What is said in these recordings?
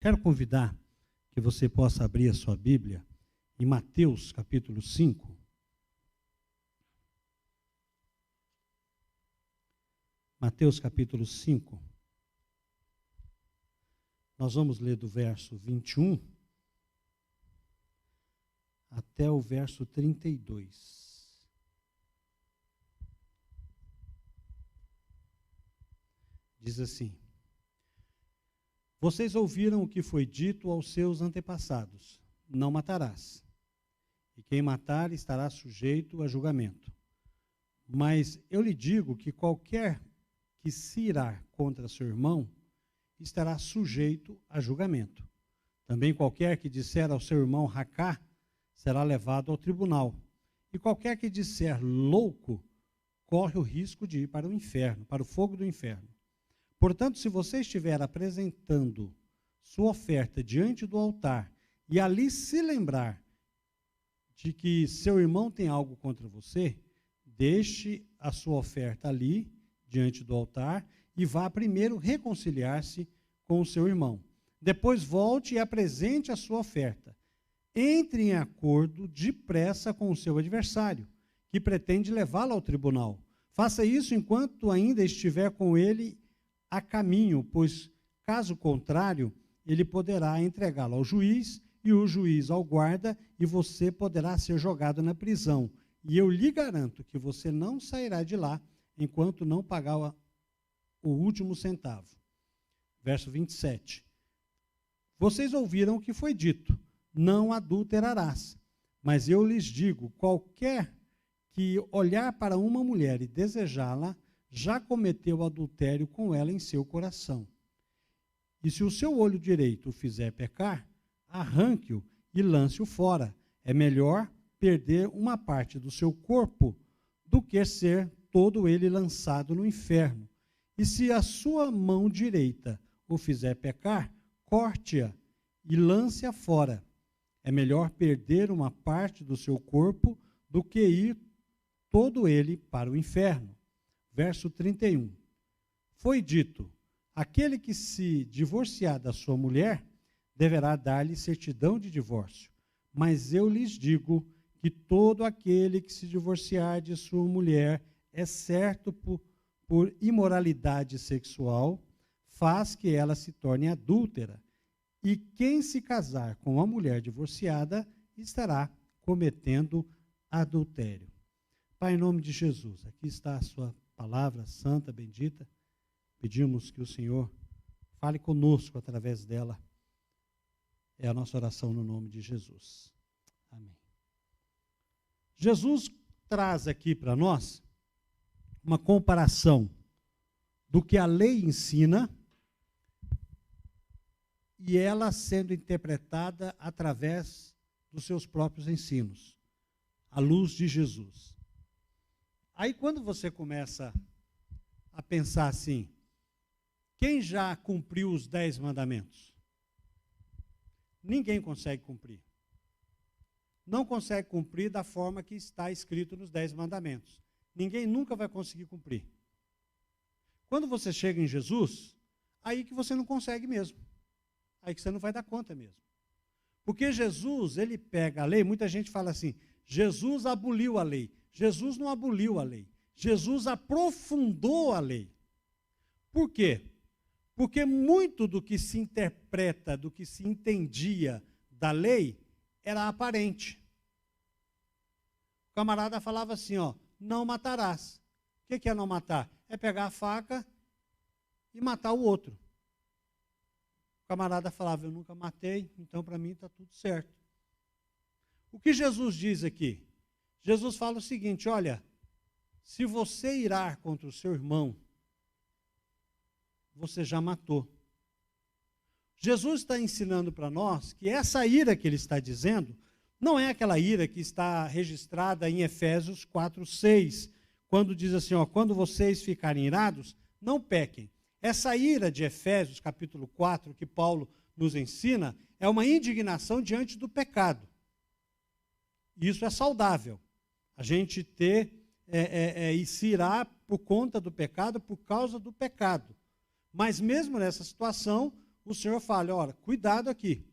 Quero convidar que você possa abrir a sua Bíblia em Mateus capítulo 5. Mateus capítulo 5. Nós vamos ler do verso 21 até o verso 32. Diz assim: Vocês ouviram o que foi dito aos seus antepassados: não matarás, e quem matar estará sujeito a julgamento. Mas eu lhe digo que qualquer que se irá contra seu irmão estará sujeito a julgamento. Também qualquer que disser ao seu irmão racá será levado ao tribunal. E qualquer que disser louco corre o risco de ir para o inferno, para o fogo do inferno. Portanto, se você estiver apresentando sua oferta diante do altar e ali se lembrar de que seu irmão tem algo contra você, deixe a sua oferta ali diante do altar e vá primeiro reconciliar-se com o seu irmão. Depois volte e apresente a sua oferta. Entre em acordo depressa com o seu adversário, que pretende levá-lo ao tribunal. Faça isso enquanto ainda estiver com ele a caminho, pois, caso contrário, ele poderá entregá-lo ao juiz, e o juiz ao guarda, e você poderá ser jogado na prisão. E eu lhe garanto que você não sairá de lá enquanto não pagar o último centavo. Verso 27. Vocês ouviram o que foi dito: não adulterarás. Mas eu lhes digo, qualquer que olhar para uma mulher e desejá-la, já cometeu adultério com ela em seu coração. E se o seu olho direito o fizer pecar, arranque-o e lance-o fora. É melhor perder uma parte do seu corpo do que ser todo ele lançado no inferno. E se a sua mão direita o fizer pecar, corte-a e lance-a fora. É melhor perder uma parte do seu corpo do que ir todo ele para o inferno. Verso 31. Foi dito: aquele que se divorciar da sua mulher deverá dar-lhe certidão de divórcio. Mas eu lhes digo que todo aquele que se divorciar de sua mulher, exceto por imoralidade sexual, faz que ela se torne adúltera. E quem se casar com uma mulher divorciada estará cometendo adultério. Pai, em nome de Jesus, aqui está a sua palavra santa, bendita. Pedimos que o Senhor fale conosco através dela. É a nossa oração no nome de Jesus. Amém. Jesus traz aqui para nós uma comparação do que a lei ensina e ela sendo interpretada através dos seus próprios ensinos, à luz de Jesus. Aí quando você começa a pensar assim, quem já cumpriu os 10 mandamentos? Ninguém consegue cumprir. Não consegue cumprir da forma que está escrito nos 10 mandamentos. Ninguém nunca vai conseguir cumprir. Quando você chega em Jesus, aí que você não consegue mesmo. Aí que você não vai dar conta mesmo. Porque Jesus, ele pega a lei, muita gente fala assim, Jesus aboliu a lei. Jesus não aboliu a lei. Jesus aprofundou a lei. Por quê? Porque muito do que se interpreta, do que se entendia da lei, era aparente. O camarada falava assim, ó, não matarás. O que é não matar? É pegar a faca e matar o outro. O camarada falava, eu nunca matei, então para mim está tudo certo. O que Jesus diz aqui? Jesus fala o seguinte, olha, se você irar contra o seu irmão, você já matou. Jesus está ensinando para nós que essa ira que ele está dizendo, não é aquela ira que está registrada em Efésios 4:6, quando diz assim, ó, quando vocês ficarem irados, não pequem. Essa ira de Efésios, capítulo 4, que Paulo nos ensina, é uma indignação diante do pecado. Isso é saudável. A gente ter e se irar por conta do pecado, por causa do pecado. Mas mesmo nessa situação, o Senhor fale, olha, cuidado aqui,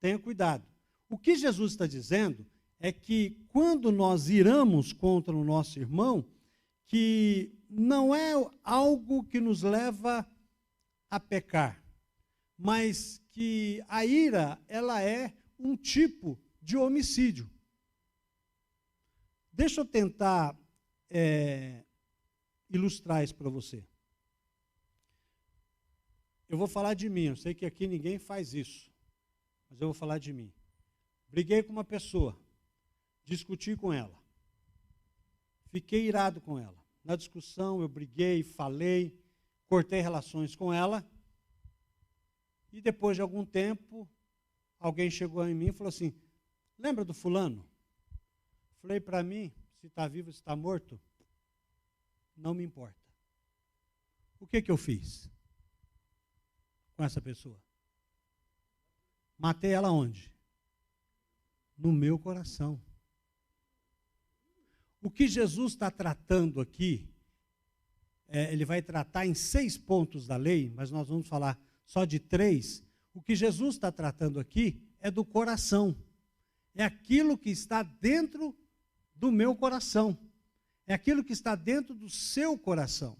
tenha cuidado. O que Jesus está dizendo é que quando nós iramos contra o nosso irmão, que não é algo que nos leva a pecar, mas que a ira, ela é um tipo de homicídio. Deixa eu tentar ilustrar isso para você. Eu vou falar de mim, eu sei que aqui ninguém faz isso, mas eu vou falar de mim. Briguei com uma pessoa, discuti com ela, fiquei irado com ela. Na discussão eu briguei, falei, cortei relações com ela, e depois de algum tempo, alguém chegou em mim e falou assim, lembra do fulano? Falei para mim, se está vivo, se está morto, não me importa. O que eu fiz com essa pessoa? Matei ela onde? No meu coração. O que Jesus está tratando aqui, ele vai tratar em 6 pontos da lei, mas nós vamos falar só de 3. O que Jesus está tratando aqui é do coração. É aquilo que está dentro do meu coração. É aquilo que está dentro do seu coração.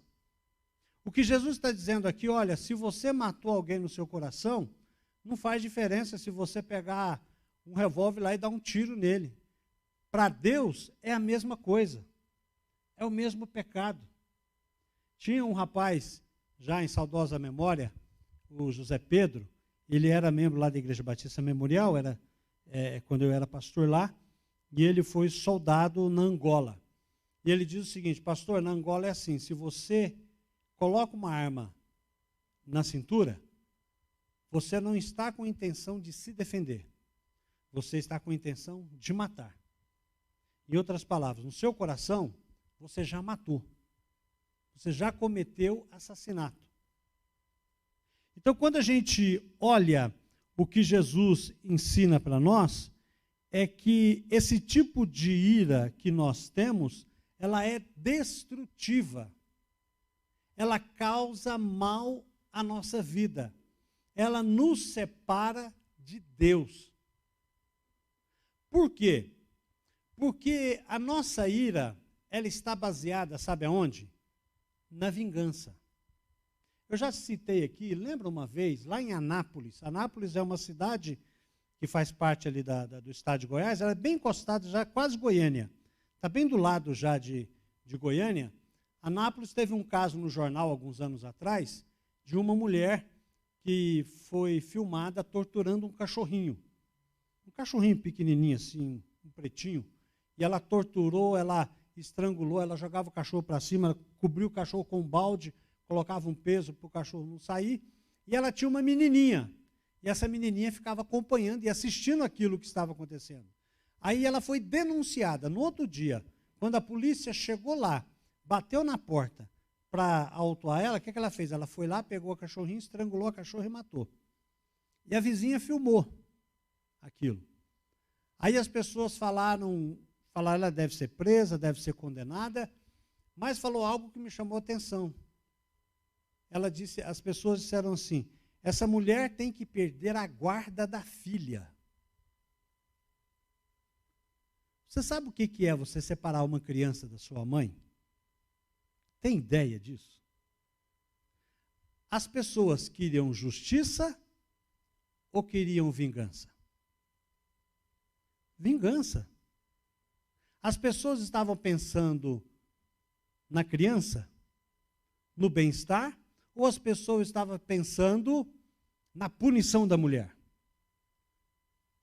O que Jesus está dizendo aqui, olha, se você matou alguém no seu coração, não faz diferença se você pegar um revólver lá e dar um tiro nele. Para Deus é a mesma coisa. É o mesmo pecado. Tinha um rapaz, já em saudosa memória, o José Pedro, ele era membro lá da Igreja Batista Memorial, quando eu era pastor lá, e ele foi soldado na Angola. E ele diz o seguinte, pastor, na Angola é assim, se você coloca uma arma na cintura, você não está com intenção de se defender, você está com intenção de matar. Em outras palavras, no seu coração, você já matou, você já cometeu assassinato. Então, quando a gente olha o que Jesus ensina para nós, é que esse tipo de ira que nós temos, ela é destrutiva. Ela causa mal à nossa vida. Ela nos separa de Deus. Por quê? Porque a nossa ira, ela está baseada, sabe aonde? Na vingança. Eu já citei aqui, lembra uma vez, lá em Anápolis. Anápolis é uma cidade que faz parte ali do estado de Goiás, ela é bem encostada, já quase Goiânia. Está bem do lado já de Goiânia. Anápolis teve um caso no jornal, alguns anos atrás, de uma mulher que foi filmada torturando um cachorrinho. Um cachorrinho pequenininho assim, um pretinho. E ela torturou, ela estrangulou, ela jogava o cachorro para cima, ela cobriu o cachorro com um balde, colocava um peso para o cachorro não sair. E ela tinha uma menininha. E essa menininha ficava acompanhando e assistindo aquilo que estava acontecendo. Aí ela foi denunciada. No outro dia, quando a polícia chegou lá, bateu na porta para autuar ela, o que ela fez? Ela foi lá, pegou o cachorrinho, estrangulou a cachorra e matou. E a vizinha filmou aquilo. Aí as pessoas falaram, ela deve ser presa, deve ser condenada, mas falou algo que me chamou a atenção. Ela disse, as pessoas disseram assim, essa mulher tem que perder a guarda da filha. Você sabe o que é você separar uma criança da sua mãe? Tem ideia disso? As pessoas queriam justiça ou queriam vingança? Vingança. As pessoas estavam pensando na criança, no bem-estar, ou as pessoas estavam pensando na punição da mulher?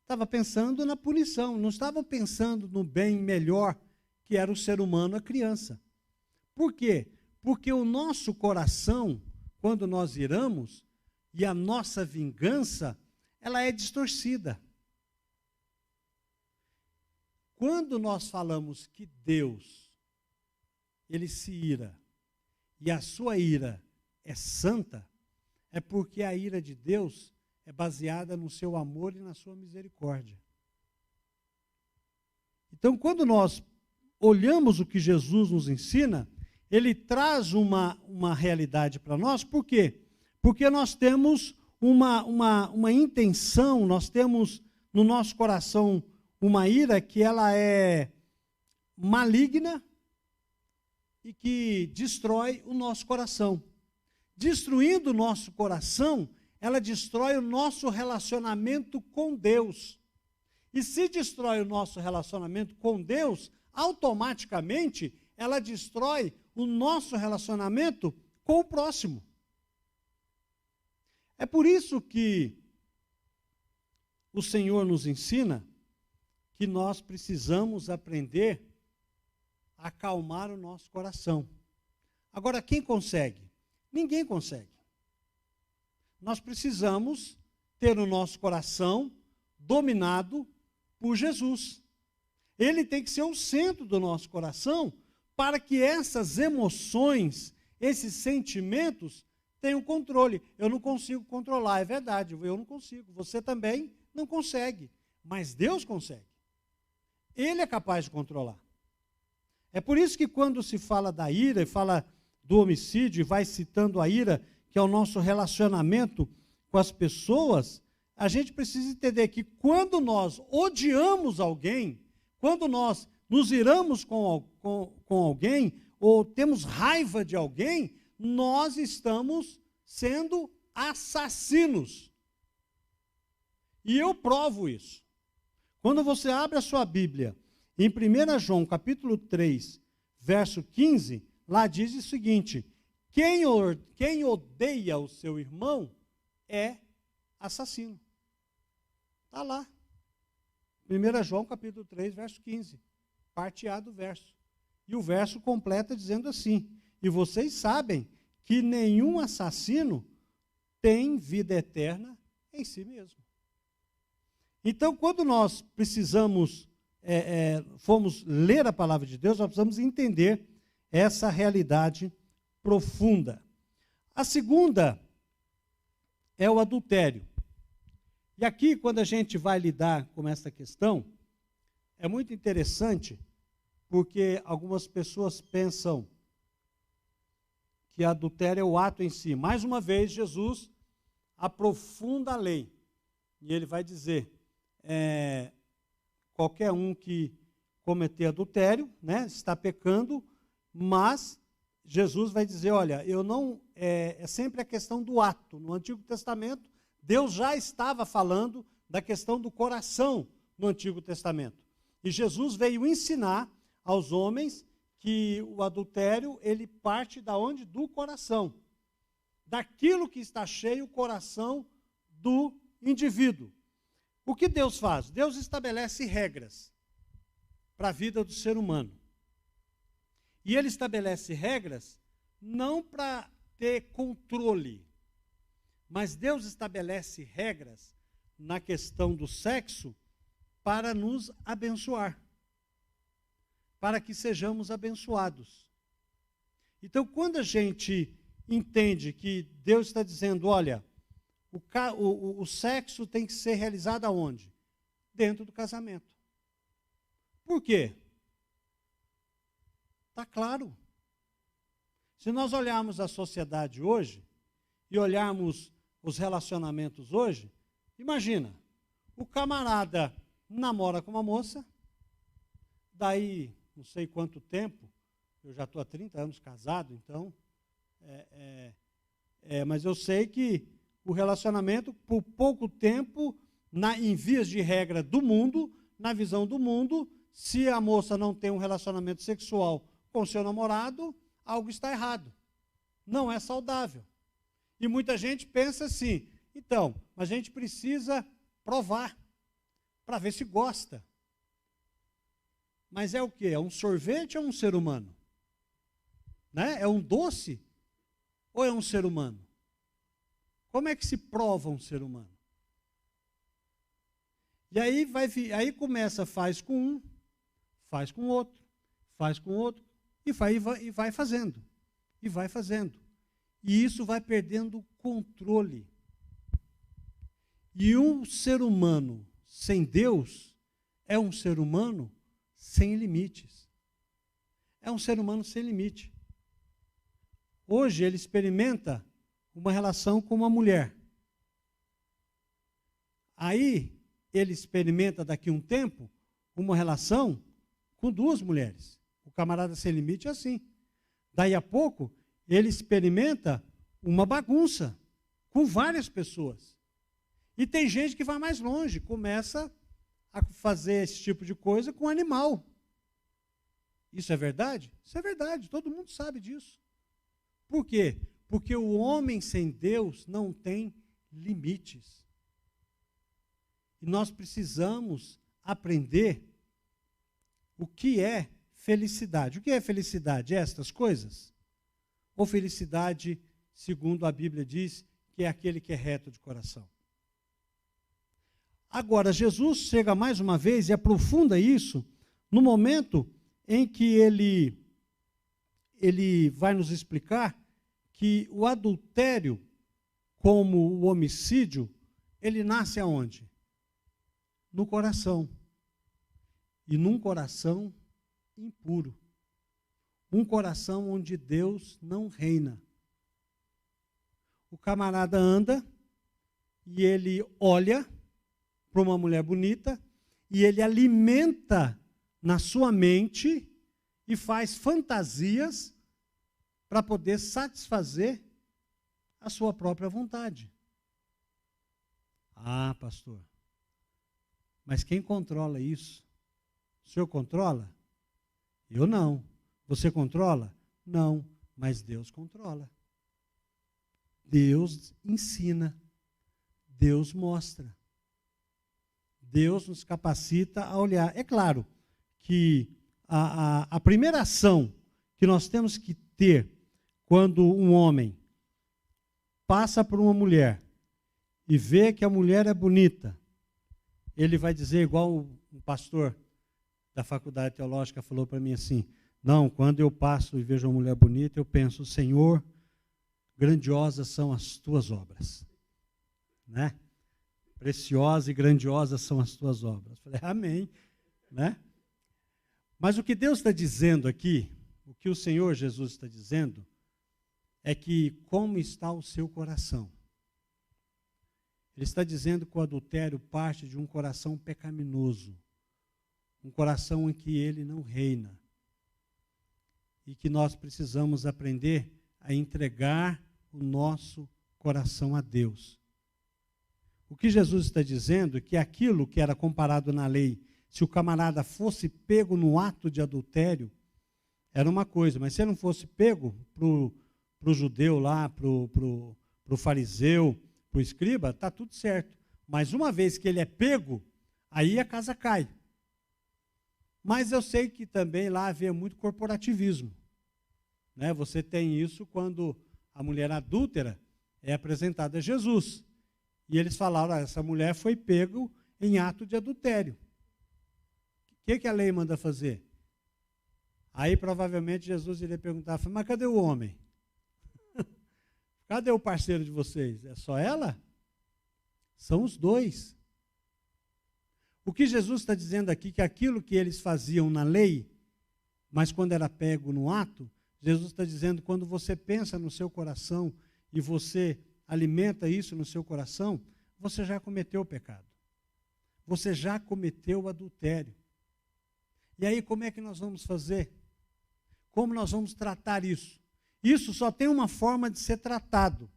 Estava pensando na punição, não estavam pensando no bem melhor que era o ser humano, a criança. Por quê? Porque o nosso coração, quando nós iramos, e a nossa vingança, ela é distorcida. Quando nós falamos que Deus, ele se ira, e a sua ira é santa, é porque a ira de Deus é baseada no seu amor e na sua misericórdia. Então, quando nós olhamos o que Jesus nos ensina, ele traz uma realidade para nós, por quê? Porque nós temos uma intenção, nós temos no nosso coração uma ira que ela é maligna e que destrói o nosso coração. Destruindo o nosso coração, ela destrói o nosso relacionamento com Deus. E se destrói o nosso relacionamento com Deus, automaticamente ela destrói o nosso relacionamento com o próximo. É por isso que o Senhor nos ensina que nós precisamos aprender a acalmar o nosso coração. Agora, quem consegue? Ninguém consegue. Nós precisamos ter o nosso coração dominado por Jesus. Ele tem que ser o centro do nosso coração para que essas emoções, esses sentimentos tenham controle. Eu não consigo controlar, é verdade, eu não consigo. Você também não consegue, mas Deus consegue. Ele é capaz de controlar. É por isso que quando se fala da ira e fala do homicídio e vai citando a ira, que é o nosso relacionamento com as pessoas, a gente precisa entender que quando nós odiamos alguém, quando nós nos iramos com alguém, ou temos raiva de alguém, nós estamos sendo assassinos. E eu provo isso. Quando você abre a sua Bíblia, em 1 João, capítulo 3, verso 15, lá diz o seguinte: quem odeia o seu irmão é assassino. Está lá. 1 João, capítulo 3, verso 15. Parte A do verso. E o verso completa dizendo assim: e vocês sabem que nenhum assassino tem vida eterna em si mesmo. Então, quando nós precisamos, fomos ler a palavra de Deus, nós precisamos entender essa realidade profunda. A segunda é o adultério. E aqui, quando a gente vai lidar com essa questão, é muito interessante, porque algumas pessoas pensam que adultério é o ato em si. Mais uma vez, Jesus aprofunda a lei. E ele vai dizer, qualquer um que cometer adultério, né, está pecando, mas Jesus vai dizer, olha, eu não, é sempre a questão do ato. No Antigo Testamento, Deus já estava falando da questão do coração no Antigo Testamento. E Jesus veio ensinar aos homens que o adultério, ele parte da onde? Do coração. Daquilo que está cheio o coração do indivíduo. O que Deus faz? Deus estabelece regras para a vida do ser humano. E ele estabelece regras não para ter controle, mas Deus estabelece regras na questão do sexo para nos abençoar, para que sejamos abençoados. Então, quando a gente entende que Deus está dizendo, olha, o sexo tem que ser realizado aonde? Dentro do casamento. Por quê? Está claro. Se nós olharmos a sociedade hoje e olharmos os relacionamentos hoje, imagina, o camarada namora com uma moça, daí não sei quanto tempo, eu já estou há 30 anos casado, então, mas eu sei que o relacionamento, por pouco tempo, em vias de regra do mundo, na visão do mundo, se a moça não tem um relacionamento sexual com seu namorado, algo está errado. Não é saudável. E muita gente pensa assim, então, mas a gente precisa provar, para ver se gosta. Mas é o quê? É um sorvete ou um ser humano? Né? É um doce ou é um ser humano? Como é que se prova um ser humano? E aí começa, faz com um, faz com outro, faz com outro, e vai fazendo, e vai fazendo. E isso vai perdendo o controle. E um ser humano sem Deus é um ser humano sem limites. É um ser humano sem limite. Hoje ele experimenta uma relação com uma mulher. Aí, ele experimenta daqui a um tempo uma relação com 2 mulheres. O camarada sem limite é assim. Daí a pouco, ele experimenta uma bagunça com várias pessoas. E tem gente que vai mais longe, começa a fazer esse tipo de coisa com animal. Isso é verdade? Isso é verdade, todo mundo sabe disso. Por quê? Porque o homem sem Deus não tem limites. E nós precisamos aprender o que é felicidade. O que é felicidade? Estas coisas? Ou felicidade, segundo a Bíblia diz, que é aquele que é reto de coração? Agora, Jesus chega mais uma vez e aprofunda isso no momento em que ele vai nos explicar que o adultério, como o homicídio, ele nasce aonde? No coração. E num coração impuro. Um coração onde Deus não reina. O camarada anda e ele olha para uma mulher bonita e ele alimenta na sua mente e faz fantasias para poder satisfazer a sua própria vontade. Ah, pastor, mas quem controla isso? O senhor controla? Eu não. Você controla? Não, mas Deus controla. Deus ensina. Deus mostra. Deus nos capacita a olhar. É claro que a primeira ação que nós temos que ter quando um homem passa por uma mulher e vê que a mulher é bonita, ele vai dizer igual um pastor da faculdade teológica falou para mim assim, não, quando eu passo e vejo uma mulher bonita, eu penso, Senhor, grandiosas são as tuas obras. Né? Preciosas e grandiosas são as tuas obras. Eu falei, amém. Né? Mas o que Deus está dizendo aqui, o que o Senhor Jesus está dizendo, é que como está o seu coração? Ele está dizendo que o adultério parte de um coração pecaminoso, um coração em que ele não reina. E que nós precisamos aprender a entregar o nosso coração a Deus. O que Jesus está dizendo é que aquilo que era comparado na lei, se o camarada fosse pego no ato de adultério, era uma coisa, mas se ele não fosse pego para o judeu lá, para o fariseu, para o escriba, está tudo certo. Mas uma vez que ele é pego, aí a casa cai. Mas eu sei que também lá havia muito corporativismo. Né? Você tem isso quando a mulher adúltera é apresentada a Jesus. E eles falaram, essa mulher foi pego em ato de adultério. O que a lei manda fazer? Aí provavelmente Jesus iria perguntar, mas cadê o homem? Cadê o parceiro de vocês? É só ela? São os dois. O que Jesus está dizendo aqui, que aquilo que eles faziam na lei, mas quando era pego no ato, Jesus está dizendo, quando você pensa no seu coração e você alimenta isso no seu coração, você já cometeu o pecado. Você já cometeu o adultério. E aí como é que nós vamos fazer? Como nós vamos tratar isso? Isso só tem uma forma de ser tratado.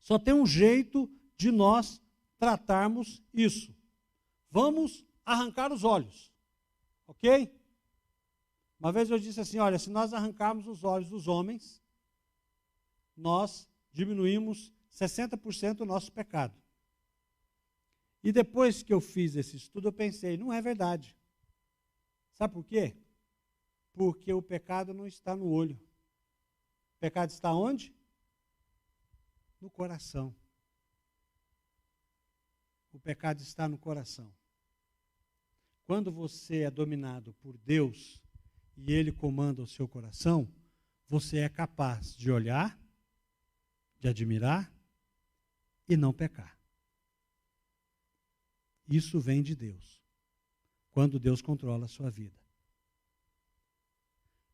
Só tem um jeito de nós tratarmos isso. Vamos arrancar os olhos. Ok? Uma vez eu disse assim, olha, se nós arrancarmos os olhos dos homens, nós diminuímos 60% do nosso pecado. E depois que eu fiz esse estudo, eu pensei, não é verdade. Sabe por quê? Porque o pecado não está no olho. O pecado está onde? No coração. O pecado está no coração. Quando você é dominado por Deus e Ele comanda o seu coração, você é capaz de olhar, de admirar e não pecar. Isso vem de Deus, quando Deus controla a sua vida.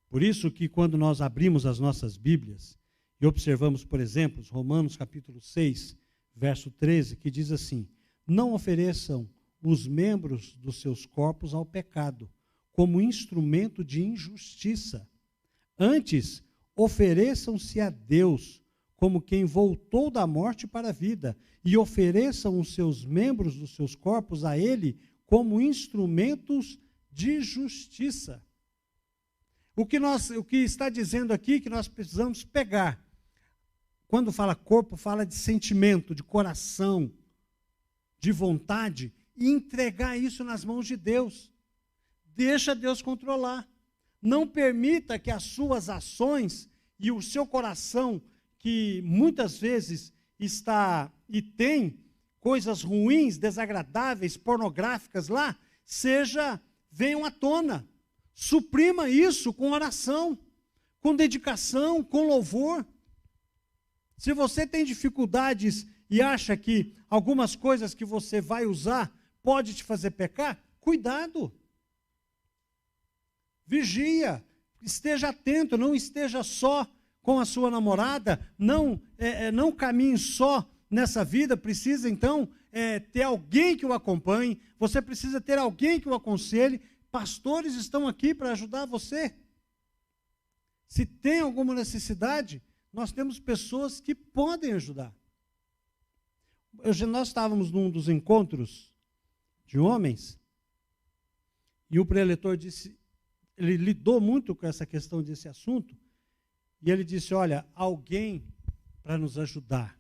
Por isso que quando nós abrimos as nossas Bíblias e observamos, por exemplo, Romanos capítulo 6, verso 13, que diz assim, Não ofereçam os membros dos seus corpos ao pecado, como instrumento de injustiça. Antes, ofereçam-se a Deus, como quem voltou da morte para a vida, e ofereçam os seus membros dos seus corpos a Ele como instrumentos de justiça. O que está dizendo aqui que nós precisamos pegar. Quando fala corpo, fala de sentimento, de coração, de vontade, e entregar isso nas mãos de Deus. Deixa Deus controlar. Não permita que as suas ações e o seu coração, que muitas vezes está e tem coisas ruins, desagradáveis, pornográficas lá, venham à tona. Suprima isso com oração, com dedicação, com louvor. Se você tem dificuldades e acha que algumas coisas que você vai usar pode te fazer pecar, cuidado. Vigia, esteja atento, não esteja só com a sua namorada, não caminhe só nessa vida, precisa então ter alguém que o acompanhe, você precisa ter alguém que o aconselhe. Pastores estão aqui para ajudar você. Se tem alguma necessidade, nós temos pessoas que podem ajudar. Nós estávamos num dos encontros de homens, e o preletor disse, ele lidou muito com essa questão desse assunto, e ele disse, olha, alguém para nos ajudar,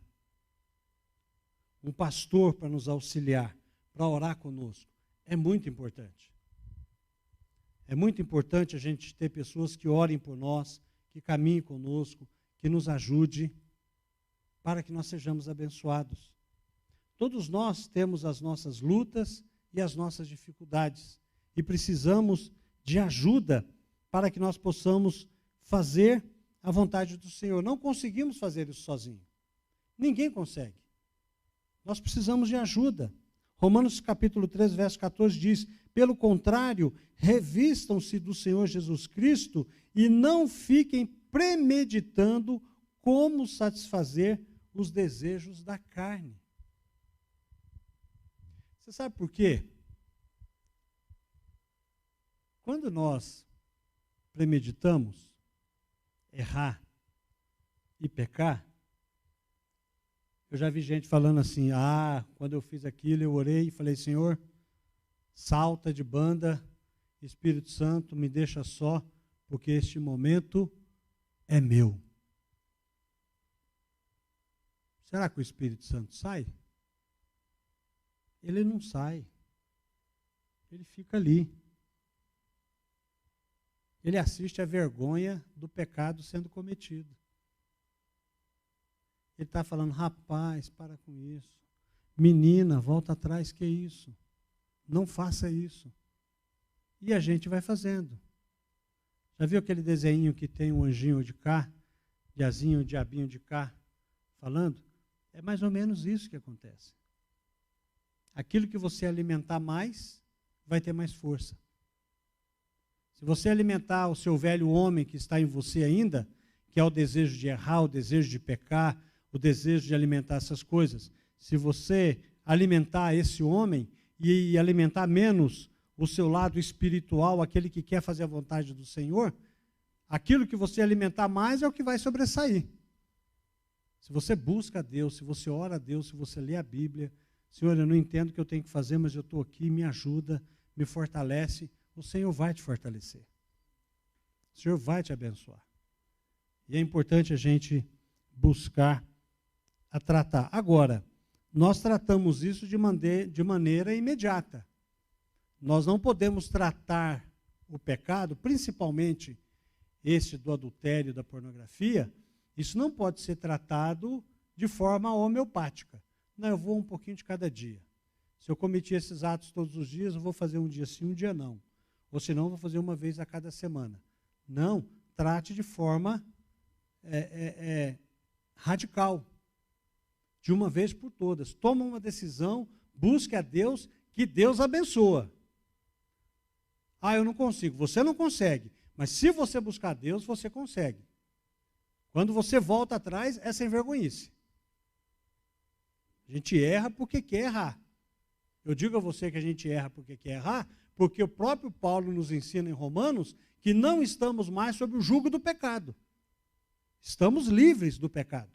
um pastor para nos auxiliar, para orar conosco, é muito importante. É muito importante a gente ter pessoas que orem por nós, que caminhem conosco, que nos ajude, para que nós sejamos abençoados. Todos nós temos as nossas lutas e as nossas dificuldades, e precisamos de ajuda para que nós possamos fazer a vontade do Senhor. Não conseguimos fazer isso sozinho. Ninguém consegue. Nós precisamos de ajuda. Romanos capítulo 3, verso 14 diz, pelo contrário, revistam-se do Senhor Jesus Cristo e não fiquem premeditando como satisfazer os desejos da carne. Você sabe por quê? Quando nós premeditamos errar e pecar, eu já vi gente falando assim, quando eu fiz aquilo, eu orei e falei, Senhor, salta de banda, Espírito Santo, me deixa só, porque este momento é meu. Será que o Espírito Santo sai? Ele não sai. Ele fica ali. Ele assiste a vergonha do pecado sendo cometido. Ele está falando, rapaz, para com isso. Menina, volta atrás, que isso? Não faça isso. E a gente vai fazendo. Já viu aquele desenho que tem um anjinho de cá, diazinho, diabinho de cá, falando? É mais ou menos isso que acontece. Aquilo que você alimentar mais, vai ter mais força. Se você alimentar o seu velho homem que está em você ainda, que é o desejo de errar, o desejo de pecar, o desejo de alimentar essas coisas, se você alimentar esse homem e alimentar menos o seu lado espiritual, aquele que quer fazer a vontade do Senhor, aquilo que você alimentar mais é o que vai sobressair. Se você busca a Deus, se você ora a Deus, se você lê a Bíblia, Senhor, eu não entendo o que eu tenho que fazer, mas eu estou aqui, me ajuda, me fortalece, o Senhor vai te fortalecer. O Senhor vai te abençoar. E é importante a gente buscar a tratar. Agora, nós tratamos isso de maneira imediata. Nós não podemos tratar o pecado, principalmente este do adultério, da pornografia, isso não pode ser tratado de forma homeopática. Não, eu vou um pouquinho de cada dia. Se eu cometi esses atos todos os dias, eu vou fazer um dia sim, um dia não. Ou senão, eu vou fazer uma vez a cada semana. Não, trate de forma radical. De uma vez por todas. Toma uma decisão, busque a Deus, que Deus abençoa. Eu não consigo. Você não consegue. Mas se você buscar a Deus, você consegue. Quando você volta atrás, é sem vergonhice. A gente erra porque quer errar. Eu digo a você que a gente erra porque quer errar, porque o próprio Paulo nos ensina em Romanos que não estamos mais sob o jugo do pecado. Estamos livres do pecado.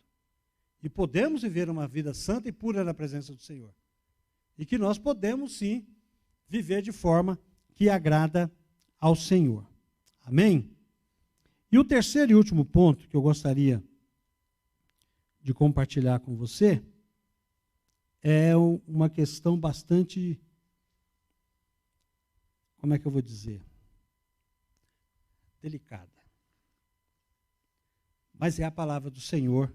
E podemos viver uma vida santa e pura na presença do Senhor. E que nós podemos, sim, viver de forma que agrada ao Senhor. Amém? E o terceiro e último ponto que eu gostaria de compartilhar com você é uma questão bastante, como é que eu vou dizer? Delicada. Mas é a palavra do Senhor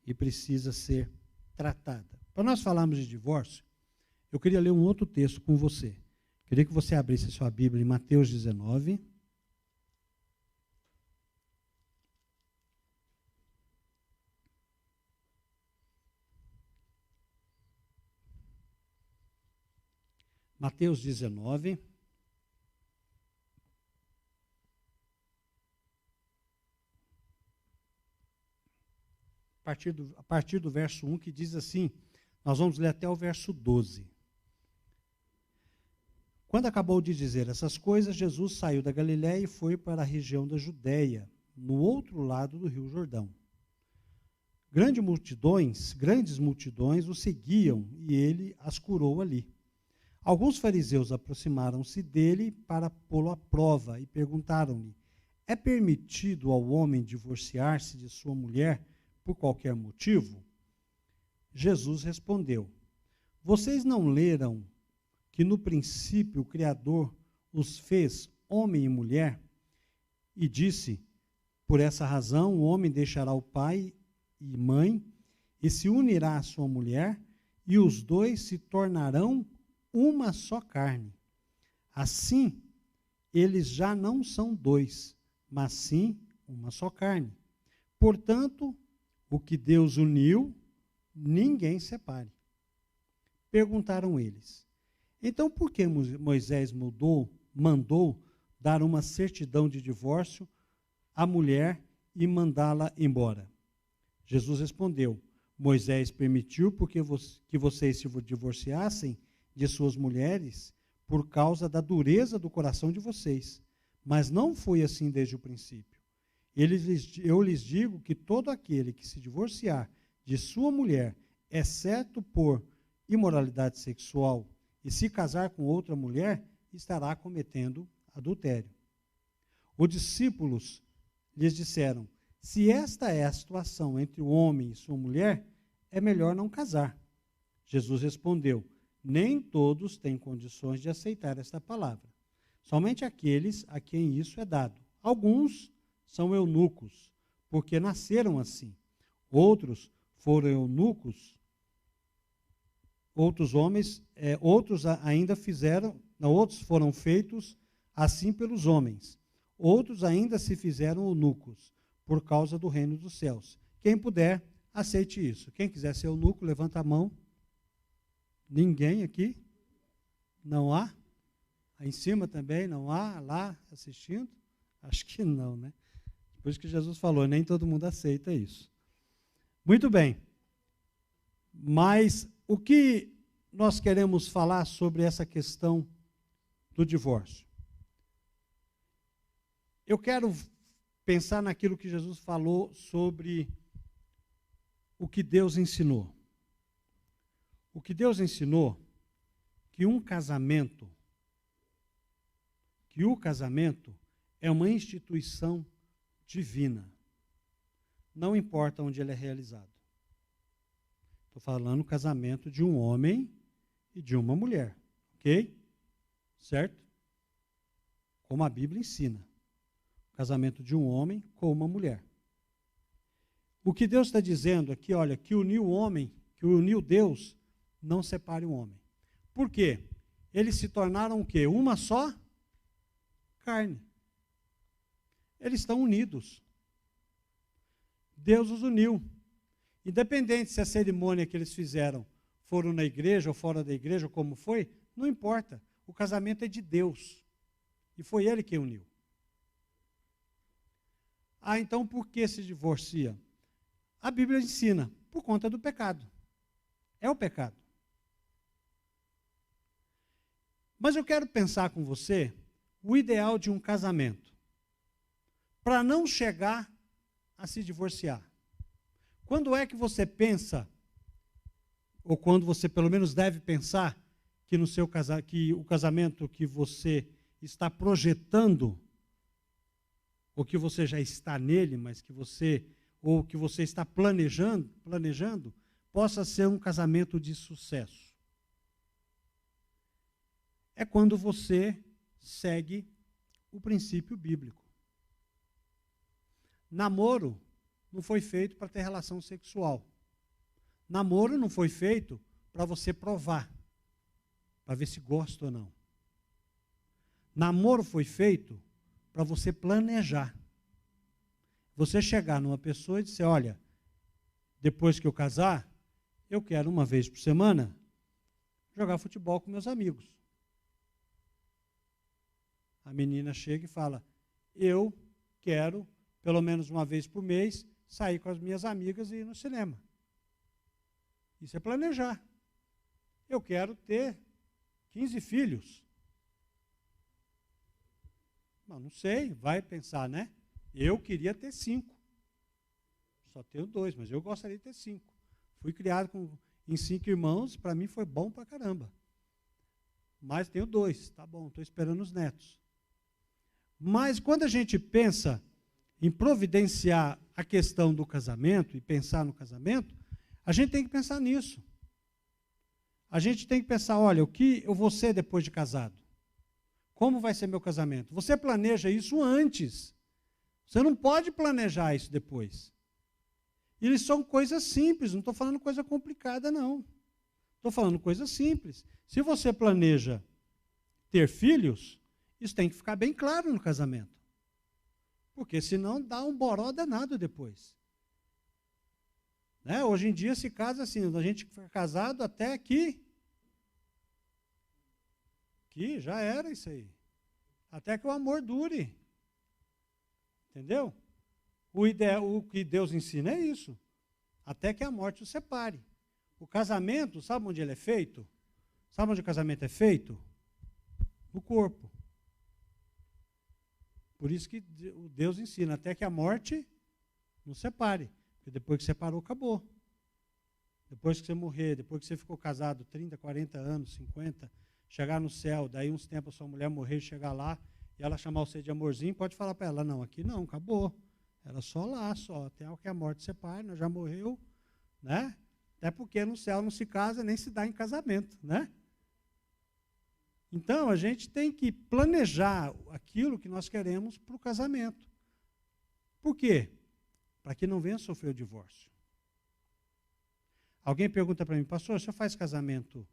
e precisa ser tratada. Para nós falarmos de divórcio, eu queria ler um outro texto com você. Queria que você abrisse sua Bíblia em Mateus 19. Mateus 19. A partir do verso 1, que diz assim, nós vamos ler até o verso 12. Quando acabou de dizer essas coisas, Jesus saiu da Galiléia e foi para a região da Judéia, no outro lado do rio Jordão. Grandes multidões o seguiam e ele as curou ali. Alguns fariseus aproximaram-se dele para pô-lo à prova e perguntaram-lhe: é permitido ao homem divorciar-se de sua mulher por qualquer motivo? Jesus respondeu: vocês não leram que no princípio o Criador os fez homem e mulher? E disse: por essa razão o homem deixará o pai e mãe e se unirá à sua mulher, e os dois se tornarão uma só carne. Assim, eles já não são dois, mas sim uma só carne. Portanto, o que Deus uniu, ninguém separe. Perguntaram eles: então por que Moisés mandou dar uma certidão de divórcio à mulher e mandá-la embora? Jesus respondeu: Moisés permitiu que vocês se divorciassem de suas mulheres por causa da dureza do coração de vocês, mas não foi assim desde o princípio. Eu lhes digo que todo aquele que se divorciar de sua mulher, exceto por imoralidade sexual, e se casar com outra mulher, estará cometendo adultério. Os discípulos lhes disseram: se esta é a situação entre o homem e sua mulher, é melhor não casar. Jesus respondeu: nem todos têm condições de aceitar esta palavra. Somente aqueles a quem isso é dado. Alguns são eunucos, porque nasceram assim. Outros foram eunucos. Outros foram feitos assim pelos homens. Outros ainda se fizeram eunucos, por causa do reino dos céus. Quem puder, aceite isso. Quem quiser ser eunuco, levanta a mão. Ninguém aqui? Não há? Aí em cima também não há? Lá assistindo? Acho que não, né? Por isso que Jesus falou, nem todo mundo aceita isso. Muito bem. Mas o que nós queremos falar sobre essa questão do divórcio? Eu quero pensar naquilo que Jesus falou sobre o que Deus ensinou. O que Deus ensinou, que o casamento é uma instituição divina. Não importa onde ele é realizado. Estou falando casamento de um homem e de uma mulher, ok? Certo? Como a Bíblia ensina. Casamento de um homem com uma mulher. O que Deus está dizendo aqui, olha, que uniu o homem, que uniu Deus, não separe o homem. Por quê? Eles se tornaram o quê? Uma só carne. Eles estão unidos. Deus os uniu. Independente se a cerimônia que eles fizeram foram na igreja ou fora da igreja, ou como foi, não importa. O casamento é de Deus. E foi Ele quem uniu. Ah, então por que se divorcia? A Bíblia ensina, por conta do pecado. É o pecado. Mas eu quero pensar com você o ideal de um casamento, para não chegar a se divorciar. Quando é que você pensa, ou quando você pelo menos deve pensar, que que o casamento que você está projetando, ou que você já está nele, mas que você está planejando, possa ser um casamento de sucesso? É quando você segue o princípio bíblico. Namoro não foi feito para ter relação sexual. Namoro não foi feito para você provar, para ver se gosta ou não. Namoro foi feito para você planejar. Você chegar numa pessoa e dizer, olha, depois que eu casar, eu quero uma vez por semana jogar futebol com meus amigos. A menina chega e fala, eu quero, pelo menos uma vez por mês, sair com as minhas amigas e ir no cinema. Isso é planejar. Eu quero ter 15 filhos. Não sei, vai pensar, né? Eu queria ter 5. Só tenho 2, mas eu gostaria de ter 5. Fui criado em 5 irmãos, para mim foi bom pra caramba. Mas tenho 2, tá bom, estou esperando os netos. Mas quando a gente pensa em providenciar a questão do casamento e pensar no casamento, a gente tem que pensar nisso. A gente tem que pensar, olha, o que eu vou ser depois de casado? Como vai ser meu casamento? Você planeja isso antes. Você não pode planejar isso depois. E são coisas simples, não estou falando coisa complicada, não. Estou falando coisa simples. Se você planeja ter filhos, isso tem que ficar bem claro no casamento. Porque senão dá um boró danado depois. Né? Hoje em dia se casa assim, a gente fica casado até que já era isso aí. Até que o amor dure. Entendeu? O que Deus ensina é isso. Até que a morte os separe. O casamento, sabe onde ele é feito? Sabe onde o casamento é feito? No corpo. Por isso que Deus ensina, até que a morte nos separe. Porque depois que separou, acabou. Depois que você morrer, depois que você ficou casado 30, 40 anos, 50, chegar no céu, daí uns tempos a sua mulher morrer, chegar lá, e ela chamar você de amorzinho, pode falar para ela, não, aqui não, acabou. Era só lá, só. Até que a morte separe, nós já morreu, né? Até porque no céu não se casa, nem se dá em casamento, né? Então, a gente tem que planejar aquilo que nós queremos para o casamento. Por quê? Para que não venha sofrer o divórcio. Alguém pergunta para mim, pastor, o senhor faz casamento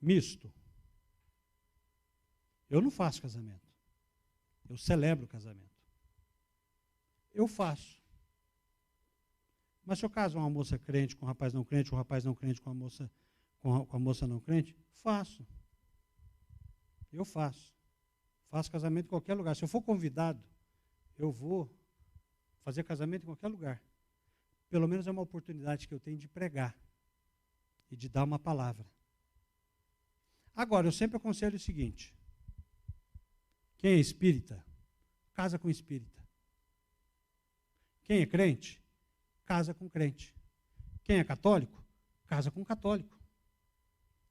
misto? Eu não faço casamento. Eu celebro o casamento. Eu faço. Mas se eu caso uma moça crente com um rapaz não crente, um rapaz não crente com a moça não crente, faço. Eu faço. Faço casamento em qualquer lugar. Se eu for convidado, eu vou fazer casamento em qualquer lugar. Pelo menos é uma oportunidade que eu tenho de pregar e de dar uma palavra. Agora, eu sempre aconselho o seguinte: quem é espírita, casa com espírita. Quem é crente, casa com crente. Quem é católico, casa com católico.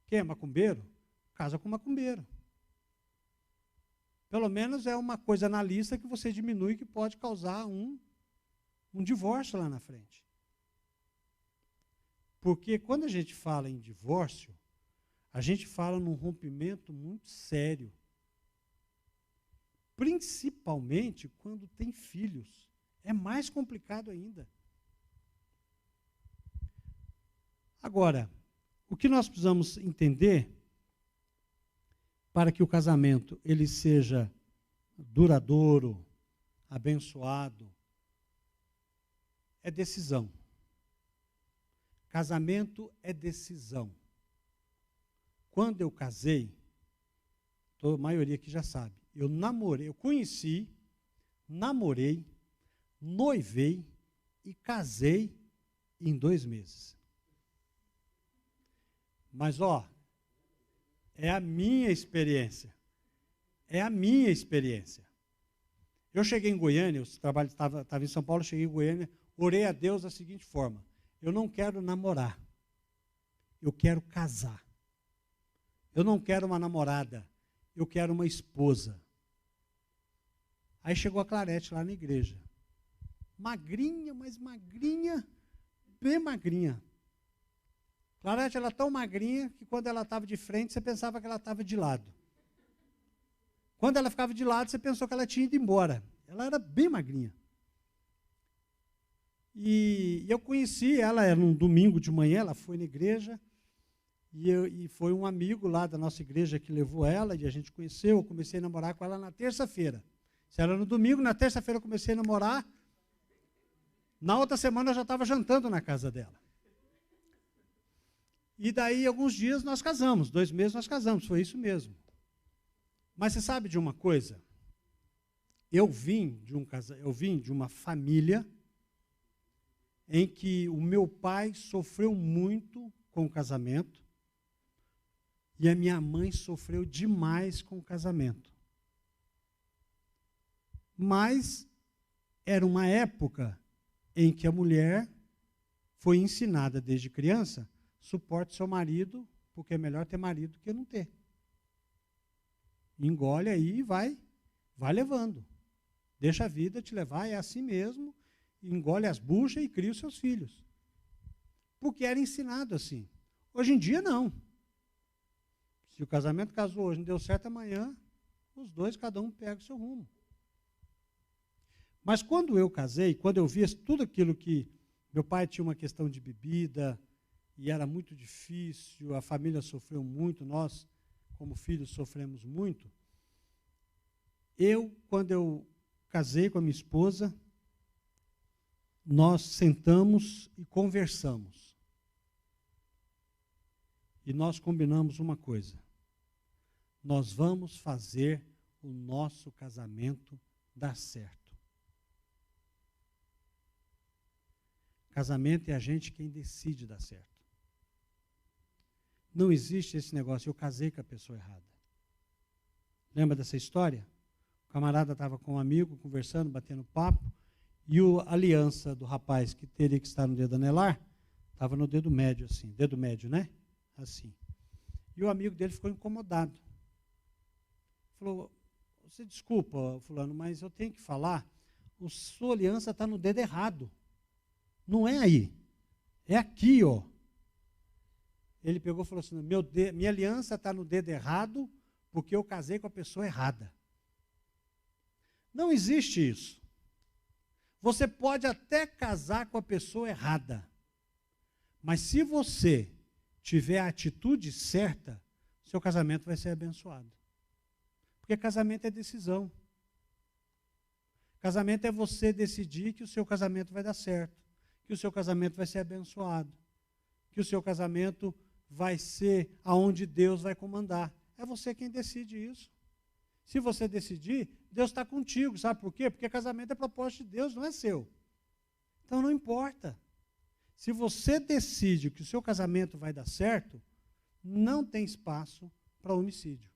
Quem é macumbeiro, casa com macumbeiro. Pelo menos é uma coisa na lista que você diminui, que pode causar um divórcio lá na frente. Porque quando a gente fala em divórcio, a gente fala num rompimento muito sério. Principalmente quando tem filhos. É mais complicado ainda. Agora, o que nós precisamos entender para que o casamento ele seja duradouro, abençoado, é decisão. Casamento é decisão. Quando eu casei, a maioria aqui já sabe, eu namorei, eu conheci, namorei, noivei e casei em 2 meses. Mas, É a minha experiência. É a minha experiência. Eu cheguei em Goiânia, eu estava em São Paulo, cheguei em Goiânia, orei a Deus da seguinte forma: eu não quero namorar, eu quero casar. Eu não quero uma namorada, eu quero uma esposa. Aí chegou a Clarete lá na igreja. Magrinha, mas magrinha, bem magrinha. Clarete era tão magrinha que quando ela estava de frente, você pensava que ela estava de lado. Quando ela ficava de lado, você pensou que ela tinha ido embora. Ela era bem magrinha. E eu conheci ela, era um domingo de manhã, ela foi na igreja, e foi um amigo lá da nossa igreja que levou ela, e a gente conheceu, eu comecei a namorar com ela na terça-feira. Se era no domingo, na terça-feira eu comecei a namorar, na outra semana eu já estava jantando na casa dela. E daí, alguns dias, nós casamos, 2 meses nós casamos, foi isso mesmo. Mas você sabe de uma coisa? Eu vim de uma família em que o meu pai sofreu muito com o casamento e a minha mãe sofreu demais com o casamento. Mas era uma época em que a mulher foi ensinada desde criança: suporte seu marido, porque é melhor ter marido que não ter. Engole aí e vai levando. Deixa a vida te levar, é assim mesmo. Engole as buchas e cria os seus filhos. Porque era ensinado assim. Hoje em dia, não. Se o casamento casou hoje, não deu certo amanhã, os dois, cada um pega o seu rumo. Mas quando eu casei, quando eu vi tudo aquilo que meu pai tinha uma questão de bebida, e era muito difícil, a família sofreu muito, nós, como filhos, sofremos muito. Quando eu casei com a minha esposa, nós sentamos e conversamos. E nós combinamos uma coisa: nós vamos fazer o nosso casamento dar certo. Casamento é a gente quem decide dar certo. Não existe esse negócio, eu casei com a pessoa errada. Lembra dessa história? O camarada estava com um amigo, conversando, batendo papo, e a aliança do rapaz, que teria que estar no dedo anelar, estava no dedo médio, assim, dedo médio, né? Assim. E o amigo dele ficou incomodado. Falou: você desculpa, fulano, mas eu tenho que falar, a sua aliança está no dedo errado. Não é aí, é aqui, ó. Ele pegou e falou assim: minha aliança está no dedo errado porque eu casei com a pessoa errada. Não existe isso. Você pode até casar com a pessoa errada, mas se você tiver a atitude certa, seu casamento vai ser abençoado. Porque casamento é decisão. Casamento é você decidir que o seu casamento vai dar certo, que o seu casamento vai ser abençoado, que o seu casamento vai ser aonde Deus vai comandar. É você quem decide isso. Se você decidir, Deus está contigo. Sabe por quê? Porque casamento é propósito de Deus, não é seu. Então não importa. Se você decide que o seu casamento vai dar certo, não tem espaço para homicídio.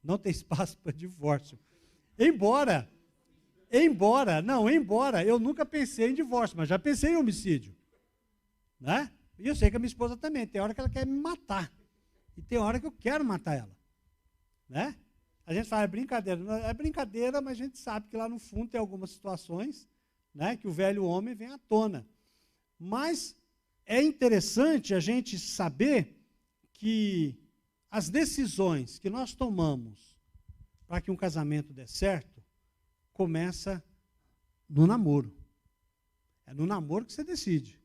Não tem espaço para divórcio. Embora eu nunca pensei em divórcio, mas já pensei em homicídio. Né? E eu sei que a minha esposa também. Tem hora que ela quer me matar. E tem hora que eu quero matar ela. Né? A gente fala, é brincadeira. É brincadeira, mas a gente sabe que lá no fundo tem algumas situações, né, que o velho homem vem à tona. Mas é interessante a gente saber que as decisões que nós tomamos para que um casamento dê certo, começa no namoro. É no namoro que você decide.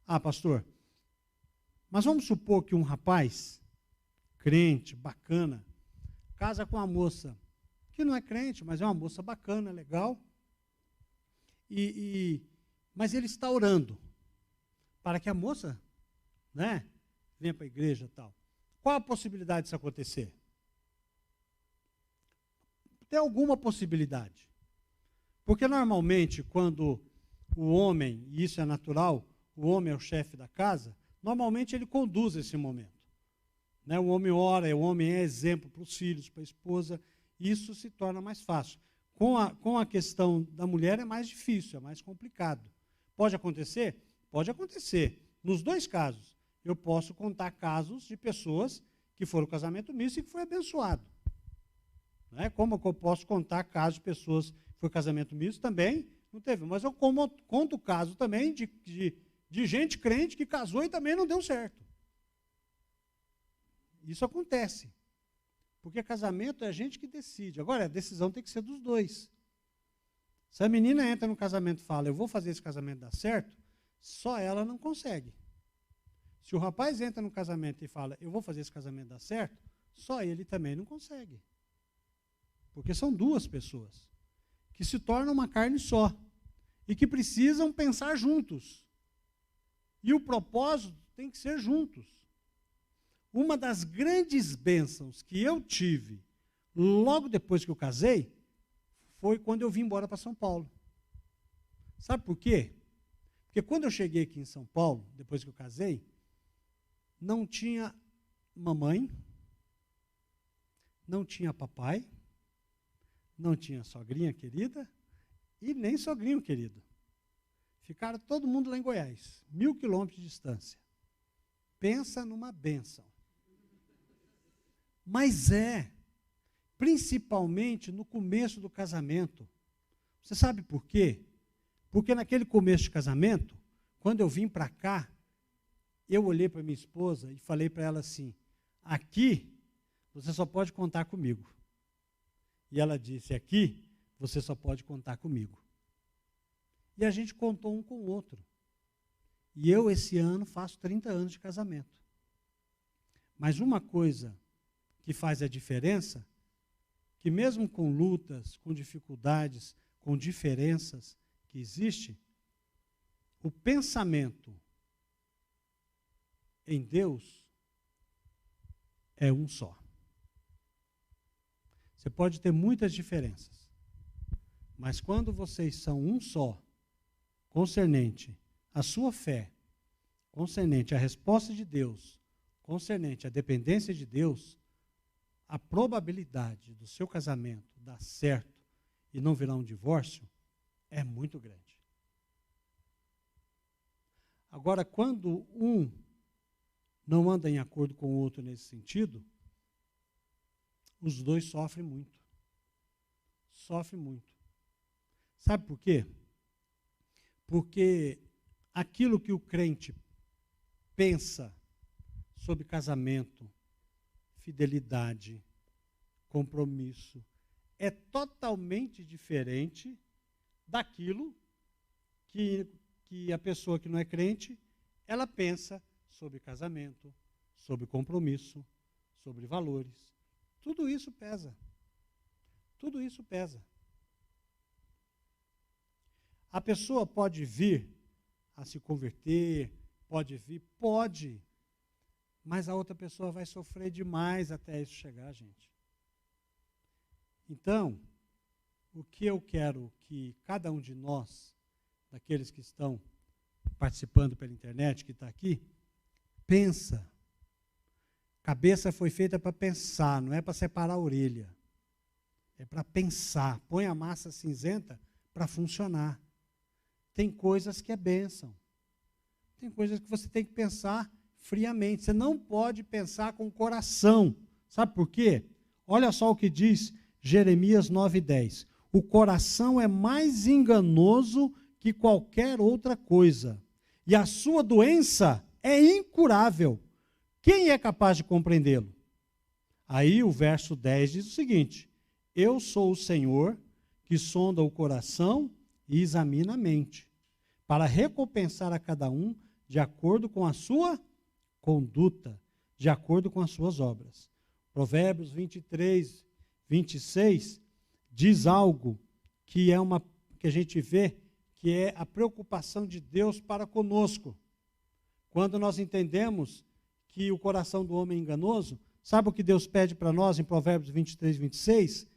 Ah, pastor, mas vamos supor que um rapaz, crente, bacana, casa com uma moça que não é crente, mas é uma moça bacana, legal, mas ele está orando para que a moça, né, venha para a igreja e tal. Qual a possibilidade disso acontecer? Tem alguma possibilidade. Porque normalmente, quando o homem, e isso é natural, o homem é o chefe da casa, normalmente ele conduz esse momento. né? O homem ora, o homem é exemplo para os filhos, para a esposa, isso se torna mais fácil. Com a questão da mulher é mais difícil, é mais complicado. Pode acontecer? Pode acontecer. Nos dois casos, eu posso contar casos de pessoas que foram casamento misto e que foi abençoado. Né? Como eu posso contar casos de pessoas que foi casamento misto também, não teve. Mas eu conto o caso também de gente crente que casou e também não deu certo. Isso acontece. Porque casamento é a gente que decide. Agora, a decisão tem que ser dos dois. Se a menina entra no casamento e fala, eu vou fazer esse casamento dar certo, só ela não consegue. Se o rapaz entra no casamento e fala, eu vou fazer esse casamento dar certo, só ele também não consegue. Porque são duas pessoas que se tornam uma carne só e que precisam pensar juntos. E o propósito tem que ser juntos. Uma das grandes bênçãos que eu tive logo depois que eu casei foi quando eu vim embora para São Paulo. Sabe por quê? Porque quando eu cheguei aqui em São Paulo, depois que eu casei, não tinha mamãe, não tinha papai, não tinha sogrinha querida e nem sogrinho querido. Ficaram todo mundo lá em Goiás, 1000 quilômetros de distância. Pensa numa bênção. Mas principalmente no começo do casamento. Você sabe por quê? Porque naquele começo de casamento, quando eu vim para cá, eu olhei para minha esposa e falei para ela assim, aqui você só pode contar comigo. E ela disse, aqui você só pode contar comigo. E a gente contou um com o outro. E eu, esse ano, faço 30 anos de casamento. Mas uma coisa que faz a diferença, que mesmo com lutas, com dificuldades, com diferenças que existem, o pensamento em Deus é um só. Você pode ter muitas diferenças, mas quando vocês são um só, concernente à sua fé, concernente à resposta de Deus, concernente à dependência de Deus, a probabilidade do seu casamento dar certo e não virar um divórcio é muito grande. Agora, quando um não anda em acordo com o outro nesse sentido, os dois sofrem muito. Sofrem muito. Sabe por quê? Porque aquilo que o crente pensa sobre casamento, fidelidade, compromisso, é totalmente diferente daquilo que a pessoa que não é crente, ela pensa sobre casamento, sobre compromisso, sobre valores. Tudo isso pesa. Tudo isso pesa. A pessoa pode vir a se converter, pode, mas a outra pessoa vai sofrer demais até isso chegar, gente. Então, o que eu quero que cada um de nós, daqueles que estão participando pela internet, que está aqui, pensa. Cabeça foi feita para pensar, não é para separar a orelha. É para pensar. Põe a massa cinzenta para funcionar. Tem coisas que é bênção. Tem coisas que você tem que pensar friamente. Você não pode pensar com o coração. Sabe por quê? Olha só o que diz Jeremias 9:10. O coração é mais enganoso que qualquer outra coisa. E a sua doença é incurável. Quem é capaz de compreendê-lo? Aí o verso 10 diz o seguinte: eu sou o Senhor que sonda o coração e examina a mente, para recompensar a cada um de acordo com a sua conduta, de acordo com as suas obras. Provérbios 23, 26 diz algo que que a gente vê que é a preocupação de Deus para conosco. Quando nós entendemos que o coração do homem é enganoso, sabe o que Deus pede para nós em Provérbios 23, 26?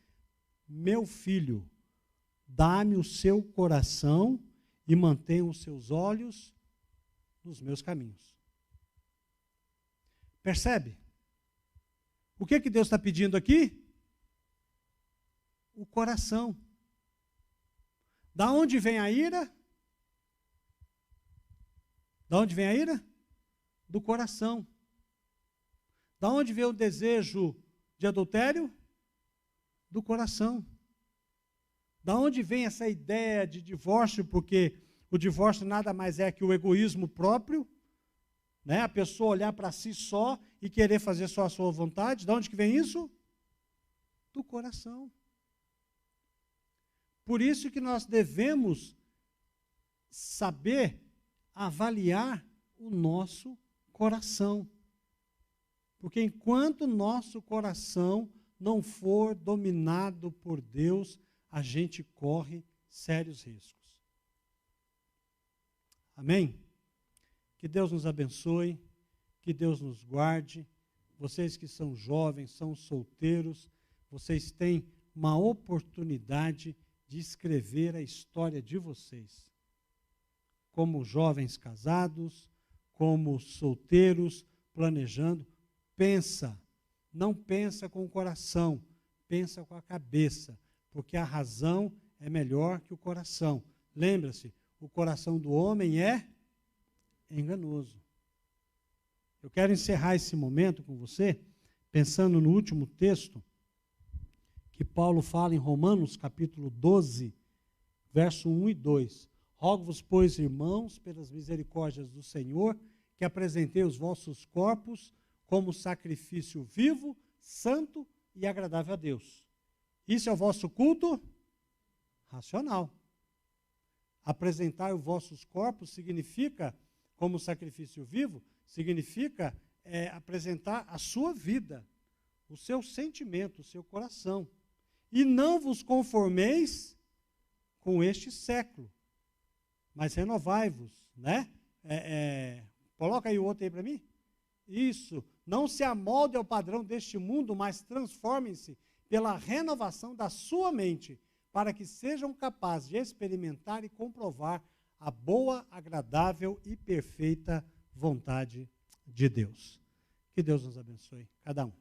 Meu filho, dá-me o seu coração e mantenha os seus olhos nos meus caminhos. Percebe? O que Deus está pedindo aqui? O coração. Da onde vem a ira? Da onde vem a ira? Do coração. Da onde vem o desejo de adultério? Do coração. Da onde vem essa ideia de divórcio? Porque o divórcio nada mais é que o egoísmo próprio, né? A pessoa olhar para si só e querer fazer só a sua vontade. Da onde que vem isso? Do coração. Por isso que nós devemos saber avaliar o nosso coração. Porque enquanto nosso coração não for dominado por Deus, a gente corre sérios riscos. Amém? Que Deus nos abençoe, que Deus nos guarde. Vocês que são jovens, são solteiros, vocês têm uma oportunidade de escrever a história de vocês. Como jovens casados, como solteiros, planejando, pensa, não pensa com o coração, pensa com a cabeça, porque a razão é melhor que o coração. Lembra-se, o coração do homem é enganoso. Eu quero encerrar esse momento com você, pensando no último texto, que Paulo fala em Romanos, capítulo 12, verso 1 e 2. Rogo-vos, pois, irmãos, pelas misericórdias do Senhor, que apresentei os vossos corpos como sacrifício vivo, santo e agradável a Deus. Isso é o vosso culto racional. Apresentar os vossos corpos significa, como sacrifício vivo, significa apresentar a sua vida, o seu sentimento, o seu coração. E não vos conformeis com este século, mas renovai-vos, né? Coloca aí o outro aí para mim. Isso. Não se amolde ao padrão deste mundo, mas transformem-se pela renovação da sua mente, para que sejam capazes de experimentar e comprovar a boa, agradável e perfeita vontade de Deus. Que Deus nos abençoe, cada um.